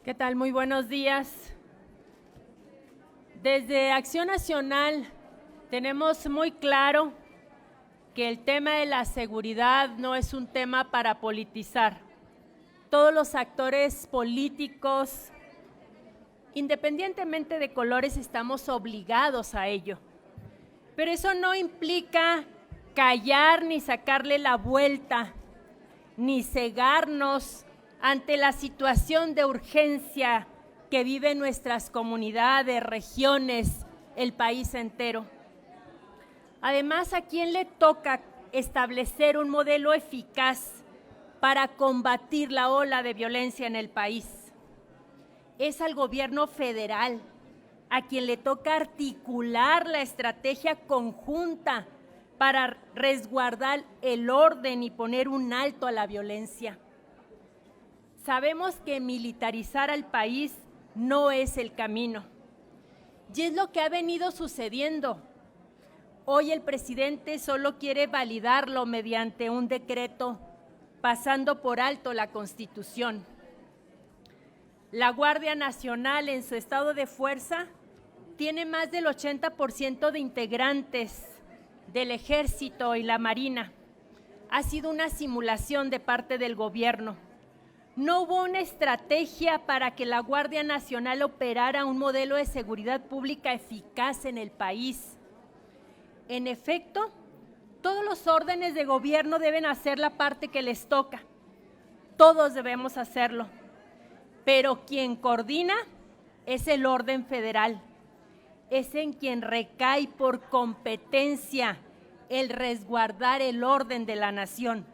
¿Qué tal? Muy buenos días. Desde Acción Nacional tenemos muy claro que el tema de la seguridad no es un tema para politizar. Todos los actores políticos, independientemente de colores, estamos obligados a ello. Pero eso no implica callar ni sacarle la vuelta, ni cegarnos ante la situación de urgencia que viven nuestras comunidades, regiones, el país entero. Además, ¿a quién le toca establecer un modelo eficaz para combatir la ola de violencia en el país? Es al gobierno federal, a quien le toca articular la estrategia conjunta para resguardar el orden y poner un alto a la violencia. Sabemos que militarizar al país no es el camino, y es lo que ha venido sucediendo. Hoy el presidente solo quiere validarlo mediante un decreto, pasando por alto la Constitución. La Guardia Nacional, en su estado de fuerza, tiene más del 80% de integrantes del Ejército y la Marina. Ha sido una simulación de parte del gobierno. No hubo una estrategia para que la Guardia Nacional operara un modelo de seguridad pública eficaz en el país. En efecto, todos los órdenes de gobierno deben hacer la parte que les toca. Todos debemos hacerlo. Pero quien coordina es el orden federal. Es en quien recae por competencia el resguardar el orden de la nación.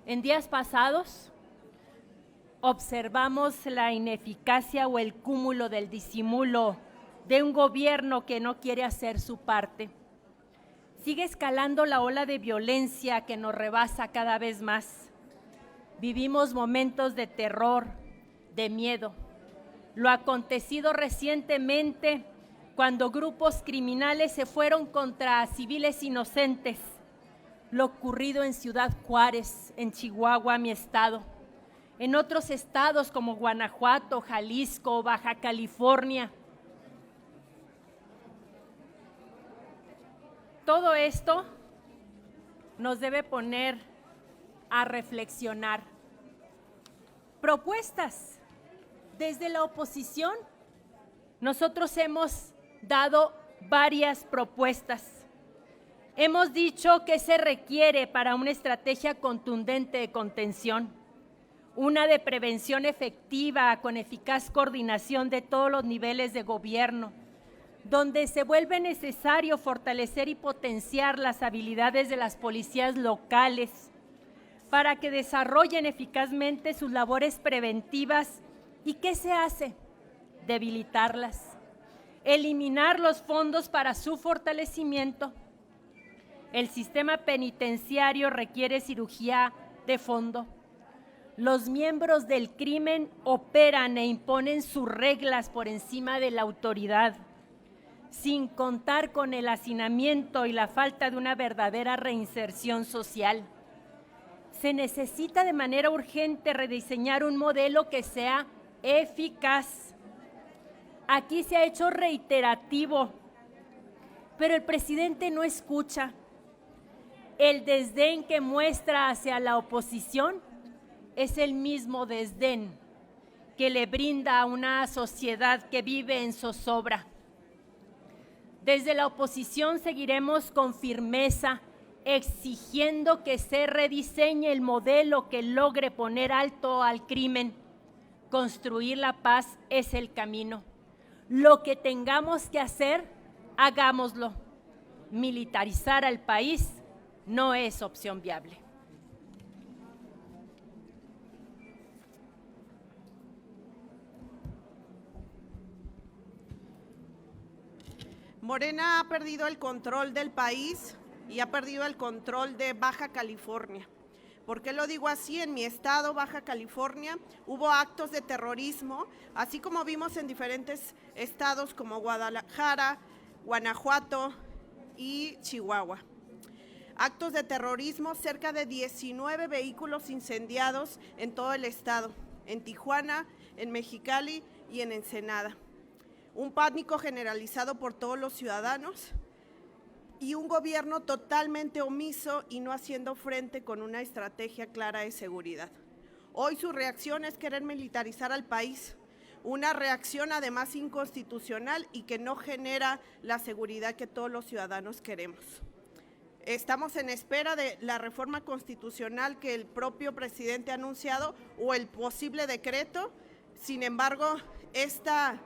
En días pasados observamos la ineficacia o el cúmulo del disimulo de un gobierno que no quiere hacer su parte. Sigue escalando la ola de violencia que nos rebasa cada vez más. Vivimos momentos de terror, de miedo. Lo acontecido recientemente cuando grupos criminales se fueron contra civiles inocentes. Lo ocurrido en Ciudad Juárez, en Chihuahua, mi estado. En otros estados como Guanajuato, Jalisco, Baja California. Todo esto nos debe poner a reflexionar. Propuestas. Desde la oposición, nosotros hemos dado varias propuestas. Hemos dicho que se requiere para una estrategia contundente de contención, una de prevención efectiva con eficaz coordinación de todos los niveles de gobierno, donde se vuelve necesario fortalecer y potenciar las habilidades de las policías locales para que desarrollen eficazmente sus labores preventivas. ¿Y qué se hace? Debilitarlas, eliminar los fondos para su fortalecimiento. El sistema penitenciario requiere cirugía de fondo. Los miembros del crimen operan e imponen sus reglas por encima de la autoridad, sin contar con el hacinamiento y la falta de una verdadera reinserción social. Se necesita de manera urgente rediseñar un modelo que sea eficaz. Aquí se ha hecho reiterativo, pero el presidente no escucha. El desdén que muestra hacia la oposición es el mismo desdén que le brinda a una sociedad que vive en zozobra. Desde la oposición seguiremos con firmeza exigiendo que se rediseñe el modelo que logre poner alto al crimen. Construir la paz es el camino. Lo que tengamos que hacer, hagámoslo. Militarizar al país no es opción viable. Morena ha perdido el control del país y ha perdido el control de Baja California. ¿Por qué lo digo así? En mi estado, Baja California, hubo actos de terrorismo, así como vimos en diferentes estados como Guadalajara, Guanajuato y Chihuahua. Actos de terrorismo, cerca de 19 vehículos incendiados en todo el estado. en Tijuana, en Mexicali y en Ensenada. Un pánico generalizado por todos los ciudadanos y un gobierno totalmente omiso y no haciendo frente con una estrategia clara de seguridad. Hoy su reacción es querer militarizar al país, una reacción además inconstitucional y que no genera la seguridad que todos los ciudadanos queremos. Estamos en espera de la reforma constitucional que el propio presidente ha anunciado o el posible decreto. Sin embargo, esta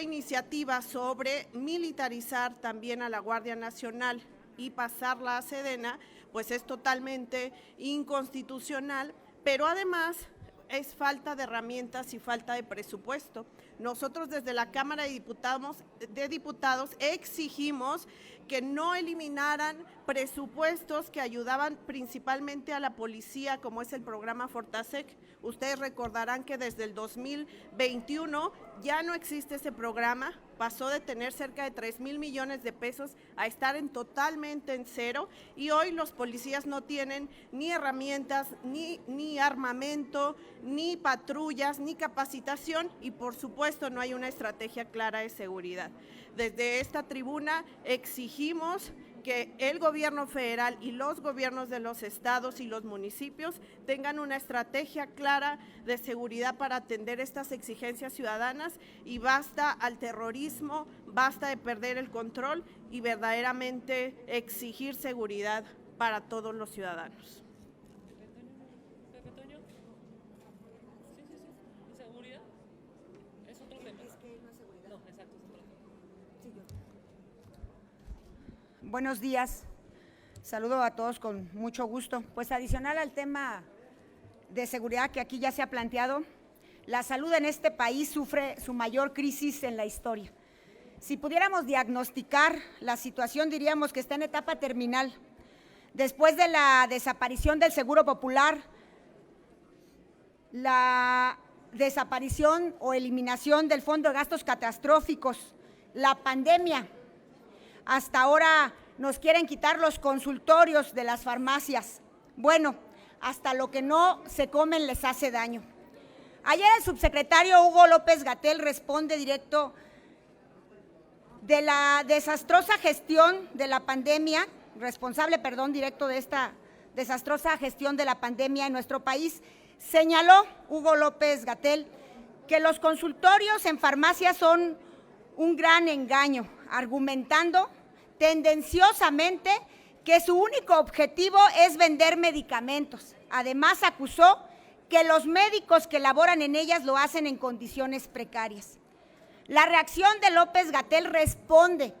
iniciativa sobre militarizar también a la Guardia Nacional y pasarla a Sedena, pues es totalmente inconstitucional, pero además es falta de herramientas y falta de presupuesto. Nosotros desde la Cámara de Diputados exigimos que no eliminaran presupuestos que ayudaban principalmente a la policía, como es el programa Fortasec. Ustedes recordarán que desde el 2021 ya no existe ese programa, pasó de tener cerca de 3,000 millones de pesos a estar totalmente en cero, y hoy los policías no tienen ni herramientas, ni armamento, ni patrullas, ni capacitación, y por supuesto no hay una estrategia clara de seguridad. Desde esta tribuna exigimos que el gobierno federal y los gobiernos de los estados y los municipios tengan una estrategia clara de seguridad para atender estas exigencias ciudadanas, y basta al terrorismo, basta de perder el control y verdaderamente exigir seguridad para todos los ciudadanos. ¿Seguridad? ¿Es otro tema? Es que no es seguridad. No, exacto, es otro tema. Buenos días, saludo a todos con mucho gusto. Pues adicional al tema de seguridad que aquí ya se ha planteado, la salud en este país sufre su mayor crisis en la historia. Si pudiéramos diagnosticar la situación, diríamos que está en etapa terminal. Después de la desaparición del Seguro Popular, la desaparición o eliminación del Fondo de Gastos Catastróficos, la pandemia, hasta ahora nos quieren quitar los consultorios de las farmacias. Bueno, hasta lo que no se comen les hace daño. Ayer el subsecretario Hugo López-Gatell responde directo de la desastrosa gestión de la pandemia, directo de esta desastrosa gestión de la pandemia en nuestro país. Señaló Hugo López-Gatell que los consultorios en farmacias son un gran engaño, argumentando tendenciosamente que su único objetivo es vender medicamentos. Además, acusó que los médicos que laboran en ellas lo hacen en condiciones precarias. La reacción de López-Gatell responde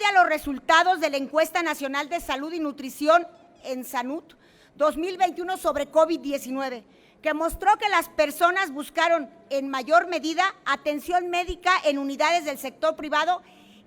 a los resultados de la Encuesta Nacional de Salud y Nutrición en SANUT 2021 sobre COVID-19, que mostró que las personas buscaron en mayor medida atención médica en unidades del sector privado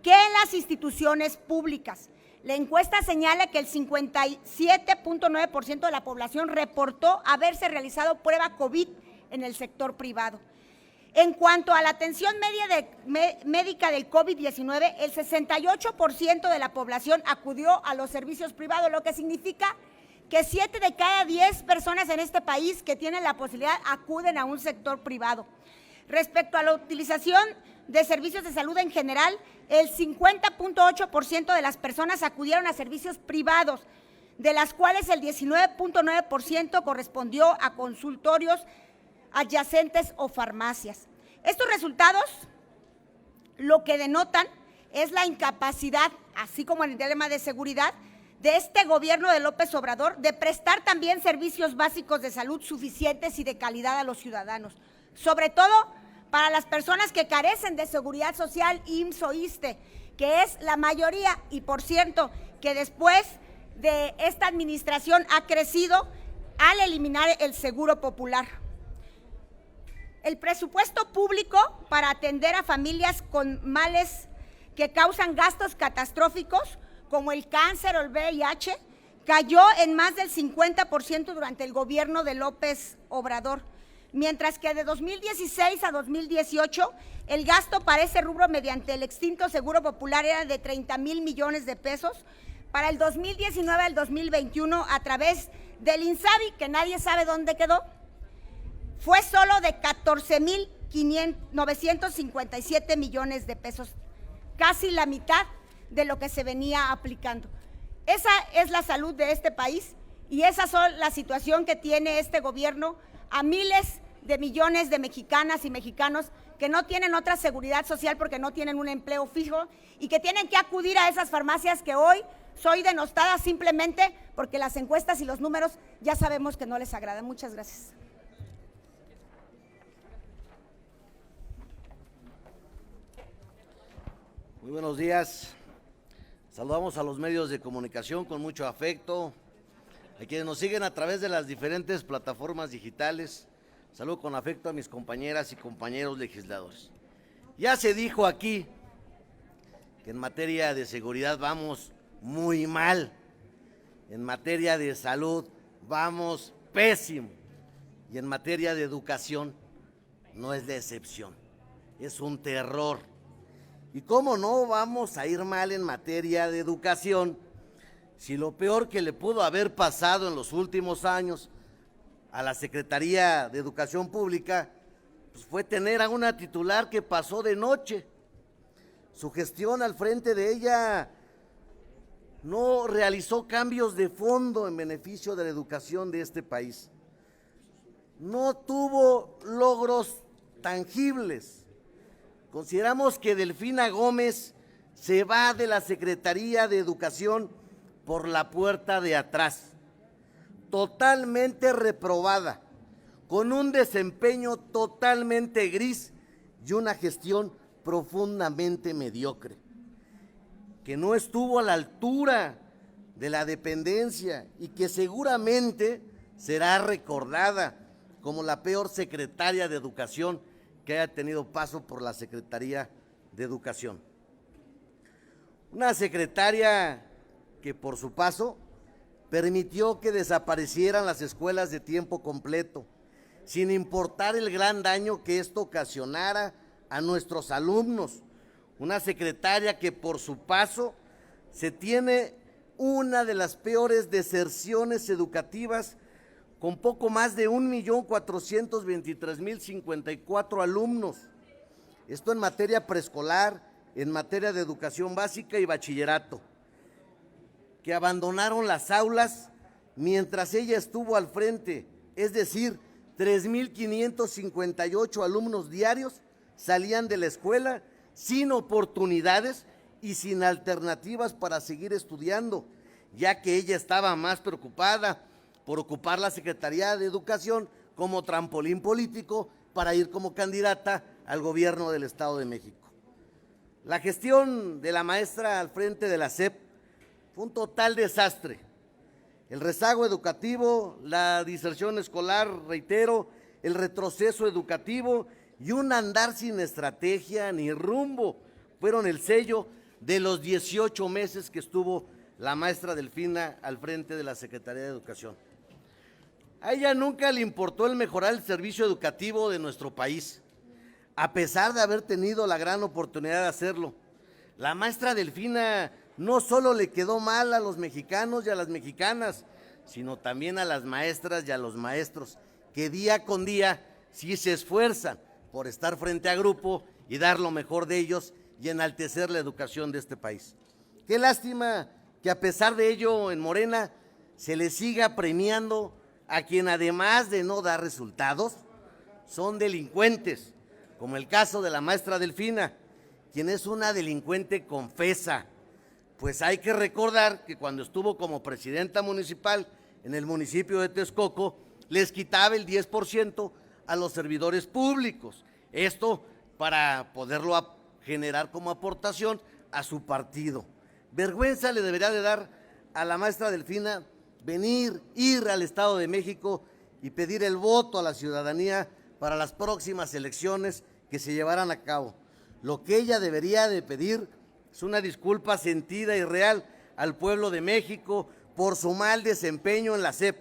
que en las instituciones públicas. La encuesta señala que el 57.9% de la población reportó haberse realizado prueba COVID en el sector privado. En cuanto a la atención médica del COVID-19, el 68% de la población acudió a los servicios privados, lo que significa que 7 de cada 10 personas en este país que tienen la posibilidad acuden a un sector privado. Respecto a la utilización de servicios de salud en general, el 50.8% de las personas acudieron a servicios privados, de las cuales el 19.9% correspondió a consultorios adyacentes o farmacias. Estos resultados lo que denotan es la incapacidad, así como en el tema de seguridad, de este gobierno de López Obrador de prestar también servicios básicos de salud suficientes y de calidad a los ciudadanos, sobre todo para las personas que carecen de seguridad social, IMSS o ISSSTE, que es la mayoría, y por cierto, que después de esta administración ha crecido al eliminar el Seguro Popular. El presupuesto público para atender a familias con males que causan gastos catastróficos, como el cáncer o el VIH, cayó en más del 50% durante el gobierno de López Obrador, mientras que de 2016 a 2018 el gasto para ese rubro mediante el extinto Seguro Popular era de 30,000 millones de pesos. Para el 2019 al 2021, a través del INSABI, que nadie sabe dónde quedó, fue solo de 14,957 millones de pesos, casi la mitad de lo que se venía aplicando. Esa es la salud de este país y esa es la situación que tiene este gobierno a miles de millones de mexicanas y mexicanos que no tienen otra seguridad social porque no tienen un empleo fijo y que tienen que acudir a esas farmacias que hoy soy denostada simplemente porque las encuestas y los números ya sabemos que no les agradan. Muchas gracias. Muy buenos días. Saludamos a los medios de comunicación con mucho afecto, a quienes nos siguen a través de las diferentes plataformas digitales. Saludo con afecto a mis compañeras y compañeros legisladores. Ya se dijo aquí que en materia de seguridad vamos muy mal, en materia de salud vamos pésimo y en materia de educación no es la excepción, es un terror. ¿Y cómo no vamos a ir mal en materia de educación si lo peor que le pudo haber pasado en los últimos años a la Secretaría de Educación Pública pues fue tener a una titular que pasó de noche? Su gestión al frente de ella no realizó cambios de fondo en beneficio de la educación de este país. No tuvo logros tangibles. Consideramos que Delfina Gómez se va de la Secretaría de Educación por la puerta de atrás, totalmente reprobada, con un desempeño totalmente gris y una gestión profundamente mediocre, que no estuvo a la altura de la dependencia y que seguramente será recordada como la peor secretaria de Educación que haya tenido paso por la Secretaría de Educación. Una secretaria que por su paso permitió que desaparecieran las escuelas de tiempo completo, sin importar el gran daño que esto ocasionara a nuestros alumnos. Una secretaria que por su paso se tiene una de las peores deserciones educativas, con poco más de 1,423,054 alumnos. Esto en materia preescolar, en materia de educación básica y bachillerato, que abandonaron las aulas mientras ella estuvo al frente, es decir, 3,558 alumnos diarios salían de la escuela sin oportunidades y sin alternativas para seguir estudiando, ya que ella estaba más preocupada por ocupar la Secretaría de Educación como trampolín político para ir como candidata al gobierno del Estado de México. La gestión de la maestra al frente de la SEP fue un total desastre. El rezago educativo, la diserción escolar, reitero, el retroceso educativo y un andar sin estrategia ni rumbo fueron el sello de los 18 meses que estuvo la maestra Delfina al frente de la Secretaría de Educación. A ella nunca le importó el mejorar el servicio educativo de nuestro país, a pesar de haber tenido la gran oportunidad de hacerlo. La maestra Delfina no solo le quedó mal a los mexicanos y a las mexicanas, sino también a las maestras y a los maestros, que día con día sí se esfuerzan por estar frente a grupo y dar lo mejor de ellos y enaltecer la educación de este país. Qué lástima que a pesar de ello en Morena se le siga premiando a quien además de no dar resultados, son delincuentes, como el caso de la maestra Delfina, quien es una delincuente confesa, pues hay que recordar que cuando estuvo como presidenta municipal en el municipio de Texcoco, les quitaba el 10% a los servidores públicos, esto para poderlo generar como aportación a su partido. Vergüenza le debería de dar a la maestra Delfina ir al Estado de México y pedir el voto a la ciudadanía para las próximas elecciones que se llevarán a cabo. Lo que ella debería de pedir es una disculpa sentida y real al pueblo de México por su mal desempeño en la SEP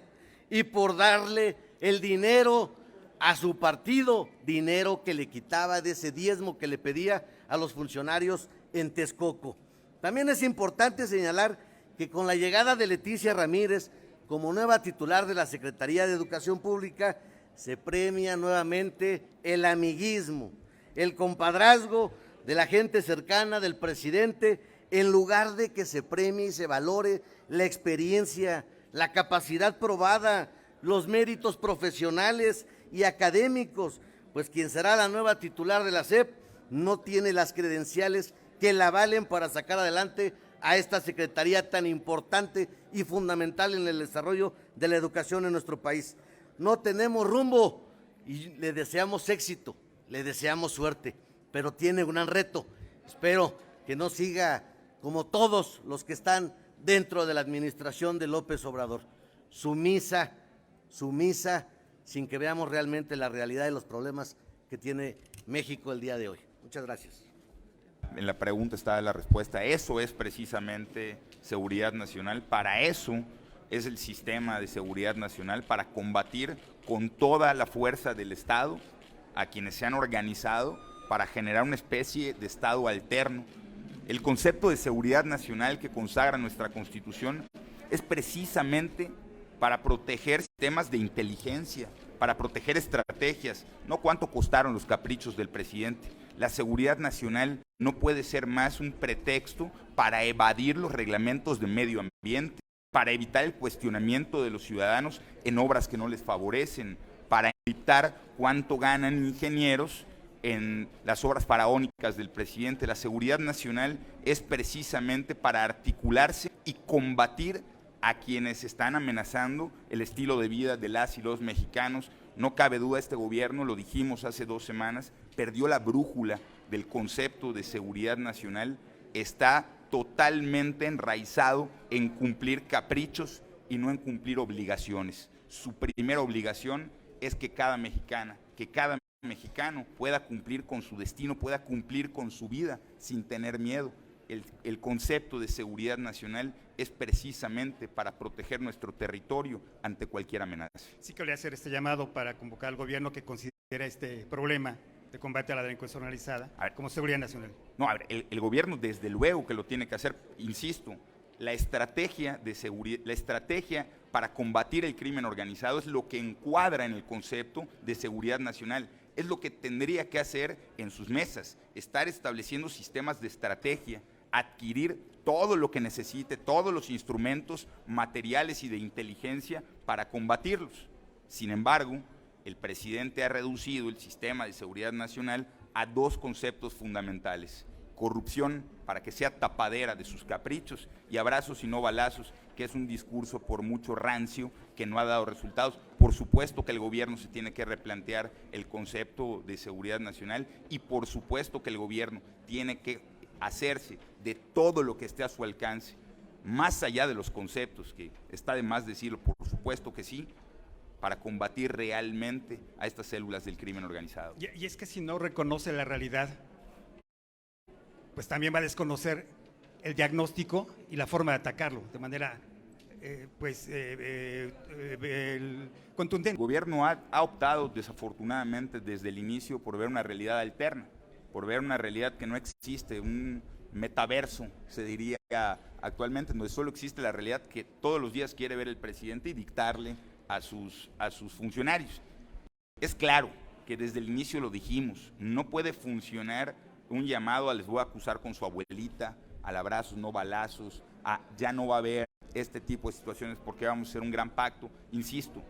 y por darle el dinero a su partido, dinero que le quitaba de ese diezmo que le pedía a los funcionarios en Texcoco. También es importante señalar que con la llegada de Leticia Ramírez como nueva titular de la Secretaría de Educación Pública, se premia nuevamente el amiguismo, el compadrazgo de la gente cercana del presidente, en lugar de que se premie y se valore la experiencia, la capacidad probada, los méritos profesionales y académicos, pues quien será la nueva titular de la SEP no tiene las credenciales que la valen para sacar adelante a esta secretaría tan importante y fundamental en el desarrollo de la educación en nuestro país. No tenemos rumbo y le deseamos éxito, le deseamos suerte, pero tiene un gran reto. Espero que no siga como todos los que están dentro de la administración de López Obrador, sumisa, sin que veamos realmente la realidad de los problemas que tiene México el día de hoy. Muchas gracias. En la pregunta está la respuesta. Eso es precisamente seguridad nacional. Para eso es el sistema de seguridad nacional, para combatir con toda la fuerza del Estado a quienes se han organizado para generar una especie de Estado alterno. El concepto de seguridad nacional que consagra nuestra Constitución es precisamente para proteger sistemas de inteligencia, para proteger estrategias, no cuánto costaron los caprichos del presidente. La seguridad nacional no puede ser más un pretexto para evadir los reglamentos de medio ambiente, para evitar el cuestionamiento de los ciudadanos en obras que no les favorecen, para evitar cuánto ganan ingenieros en las obras faraónicas del presidente. La seguridad nacional es precisamente para articularse y combatir a quienes están amenazando el estilo de vida de las y los mexicanos. No cabe duda, este gobierno, lo dijimos hace 2 semanas, perdió la brújula del concepto de seguridad nacional, está totalmente enraizado en cumplir caprichos y no en cumplir obligaciones. Su primera obligación es que cada mexicana, que cada mexicano pueda cumplir con su destino, pueda cumplir con su vida sin tener miedo. El concepto de seguridad nacional es precisamente para proteger nuestro territorio ante cualquier amenaza. Sí que le hacer este llamado para convocar al gobierno que considera este problema de combate a la delincuencia organizada como seguridad nacional. No, a ver, el gobierno desde luego que lo tiene que hacer, insisto, la estrategia de seguridad, la estrategia para combatir el crimen organizado es lo que encuadra en el concepto de seguridad nacional. Es lo que tendría que hacer en sus mesas, estar estableciendo sistemas de estrategia, adquirir todo lo que necesite, todos los instrumentos materiales y de inteligencia para combatirlos. Sin embargo, el presidente ha reducido el sistema de seguridad nacional a 2 conceptos fundamentales: corrupción, para que sea tapadera de sus caprichos, y abrazos y no balazos, que es un discurso por mucho rancio que no ha dado resultados. Por supuesto que el gobierno se tiene que replantear el concepto de seguridad nacional, y por supuesto que el gobierno tiene que hacerse de todo lo que esté a su alcance, más allá de los conceptos, que está de más decirlo, por supuesto que sí, para combatir realmente a estas células del crimen organizado. Y es que si no reconoce la realidad, pues también va a desconocer el diagnóstico y la forma de atacarlo de manera contundente. El gobierno ha optado desafortunadamente desde el inicio por ver una realidad alterna, por ver una realidad que no existe, un metaverso, se diría actualmente, donde solo existe la realidad que todos los días quiere ver el presidente y dictarle a sus funcionarios. Es claro que desde el inicio lo dijimos, no puede funcionar un llamado a les voy a acusar con su abuelita, al abrazos, no balazos, a ya no va a haber este tipo de situaciones porque vamos a hacer un gran pacto. Insisto,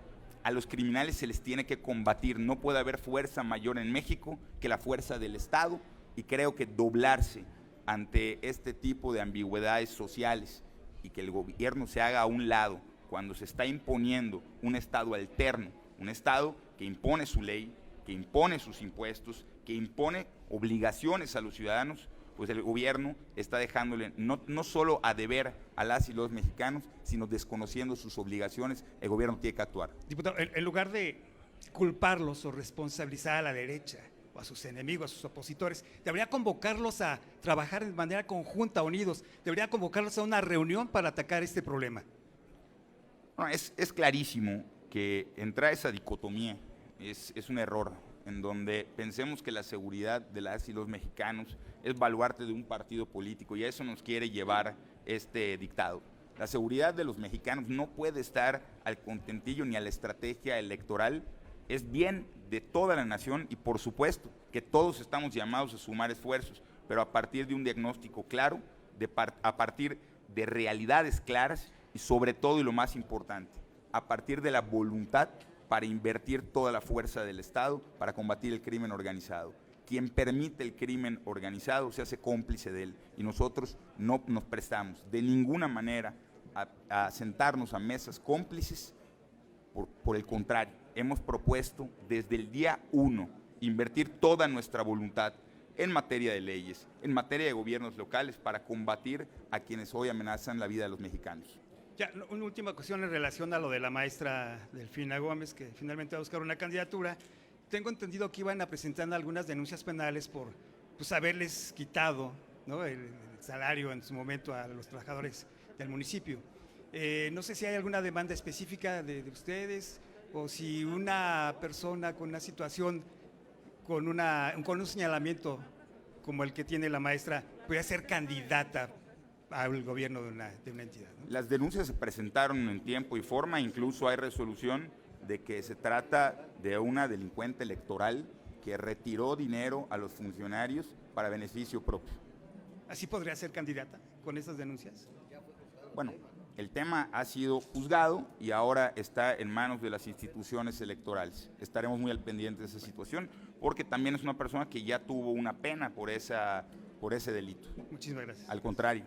a los criminales se les tiene que combatir, no puede haber fuerza mayor en México que la fuerza del Estado, y creo que doblarse ante este tipo de ambigüedades sociales y que el gobierno se haga a un lado cuando se está imponiendo un Estado alterno, un Estado que impone su ley, que impone sus impuestos, que impone obligaciones a los ciudadanos, pues el gobierno está dejándole no solo a deber a las y los mexicanos, sino desconociendo sus obligaciones. El gobierno tiene que actuar. Diputado, en lugar de culparlos o responsabilizar a la derecha o a sus enemigos, a sus opositores, debería convocarlos a trabajar de manera conjunta, unidos, debería convocarlos a una reunión para atacar este problema. No, es clarísimo que entrar a esa dicotomía es un error, en donde pensemos que la seguridad de las y los mexicanos es baluarte de un partido político, y a eso nos quiere llevar este dictado. La seguridad de los mexicanos no puede estar al contentillo ni a la estrategia electoral es bien de toda la nación y por supuesto que todos estamos llamados a sumar esfuerzos, pero a partir de un diagnóstico claro, a partir de realidades claras y sobre todo y lo más importante, a partir de la voluntad para invertir toda la fuerza del Estado para combatir el crimen organizado. Quien permite el crimen organizado se hace cómplice de él y nosotros no nos prestamos de ninguna manera a sentarnos a mesas cómplices. Por el contrario, hemos propuesto desde el día 1 invertir toda nuestra voluntad en materia de leyes, en materia de gobiernos locales para combatir a quienes hoy amenazan la vida de los mexicanos. Ya, una última cuestión en relación a lo de la maestra Delfina Gómez, que finalmente va a buscar una candidatura. Tengo entendido que iban a presentar algunas denuncias penales por pues, haberles quitado, ¿no?, el salario en su momento a los trabajadores del municipio. No sé si hay alguna demanda específica de ustedes o si una persona con una situación, con un señalamiento como el que tiene la maestra, puede ser candidata al gobierno de una entidad, ¿no? Las denuncias se presentaron en tiempo y forma, incluso hay resolución de que se trata de una delincuente electoral que retiró dinero a los funcionarios para beneficio propio. ¿Así podría ser candidata con esas denuncias? Bueno, el tema ha sido juzgado y ahora está en manos de las instituciones electorales. Estaremos muy al pendiente de esa situación porque también es una persona que ya tuvo una pena por ese delito. Muchísimas gracias. Al contrario.